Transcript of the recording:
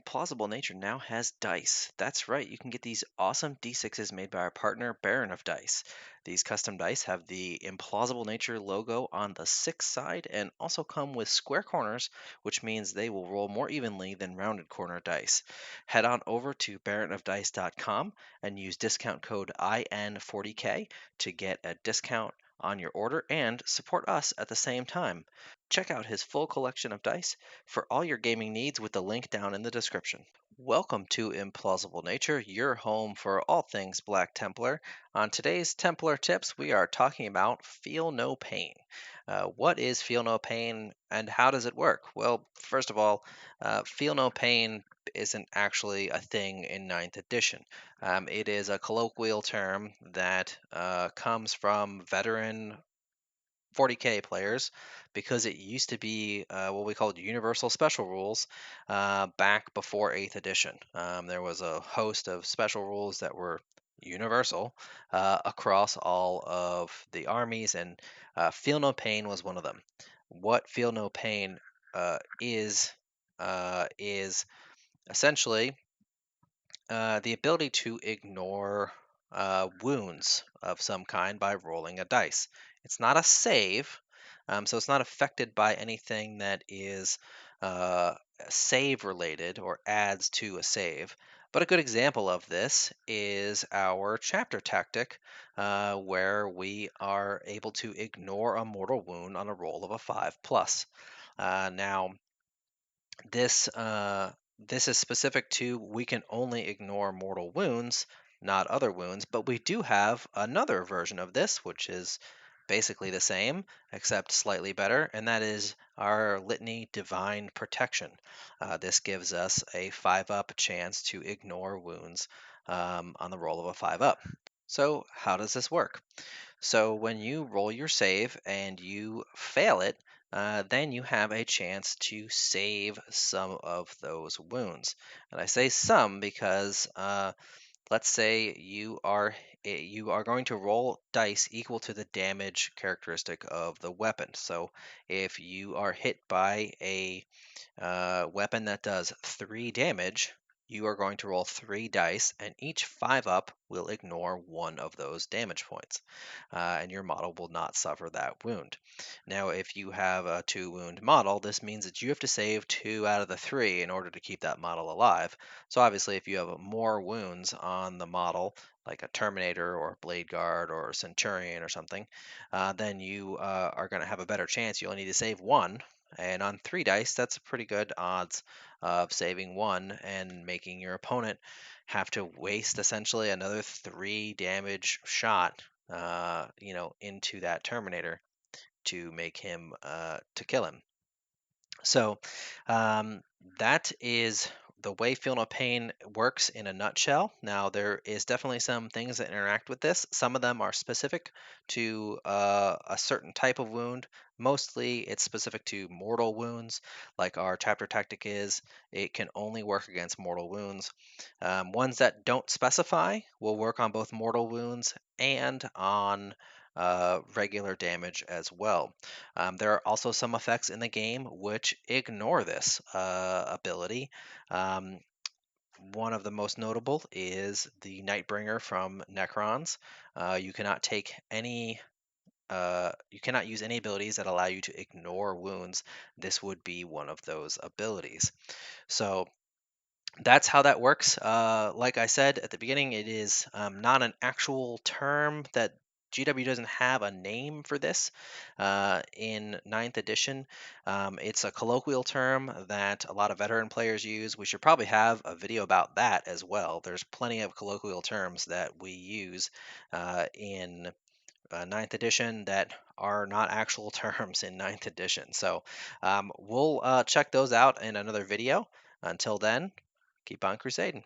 Implausible Nature now has dice. That's right, you can get these awesome D6s made by our partner, Baron of Dice. These custom dice have the Implausible Nature logo on the six side and also come with square corners, which means they will roll more evenly than rounded corner dice. Head on over to baronofdice.com and use discount code IN40K to get a discount on your order and support us at the same time. Check out his full collection of dice for all your gaming needs with the link down in the description. Welcome to Implausible Nature, your home for all things Black Templar. On today's Templar Tips, we are talking about Feel No Pain. What is Feel No Pain and how does it work? Well, first of all, Feel No Pain isn't actually a thing in ninth edition. It is a colloquial term that comes from veteran 40K players because it used to be what we called universal special rules back before 8th edition. There was a host of special rules that were universal across all of the armies, and Feel No Pain was one of them. What Feel No Pain is essentially the ability to ignore wounds of some kind by rolling a dice. It's not a save, so it's not affected by anything that is uh, save related or adds to a save. But a good example of this is our chapter tactic, where we are able to ignore a mortal wound on a roll of a 5 plus. Now, this is specific to we can only ignore mortal wounds, not other wounds, but we do have another version of this, which is basically the same, except slightly better, and that is our Litany Divine Protection. This gives us a 5 up chance to ignore wounds on the roll of a 5 up. So, how does this work? So when you roll your save and you fail it, then you have a chance to save some of those wounds. And I say some because let's say you are going to roll dice equal to the damage characteristic of the weapon. So if you are hit by a weapon that does 3 damage, you are going to roll 3 dice, and each 5 up will ignore one of those damage points, and your model will not suffer that wound. Now, if you have a 2 wound model, this means that you have to save 2 out of the 3 in order to keep that model alive. So, obviously, if you have more wounds on the model, like a Terminator or Blade Guard or Centurion or something, then you are going to have a better chance. You only need to save 1, and on 3 dice, that's a pretty good odds of saving 1 and making your opponent have to waste essentially another 3 damage shot, into that Terminator to make him, to kill him. So um, that is the way Feel No Pain works in a nutshell. Now, there is definitely some things that interact with this. Some of them are specific to a certain type of wound. Mostly, it's specific to mortal wounds, like our chapter tactic is. It can only work against mortal wounds. Ones that don't specify will work on both mortal wounds and on regular damage as well. There are also some effects in the game which ignore this ability. Um, One of the most notable is the Nightbringer from Necrons. You cannot take any. You cannot use any abilities that allow you to ignore wounds. This would be one of those abilities. So that's how that works. Like I said at the beginning, it is not an actual term that GW doesn't have a name for this in ninth edition. It's a colloquial term that a lot of veteran players use. We should probably have a video about that as well. There's plenty of colloquial terms that we use in ninth edition that are not actual terms in ninth edition. So we'll check those out in another video. Until then, keep on crusading.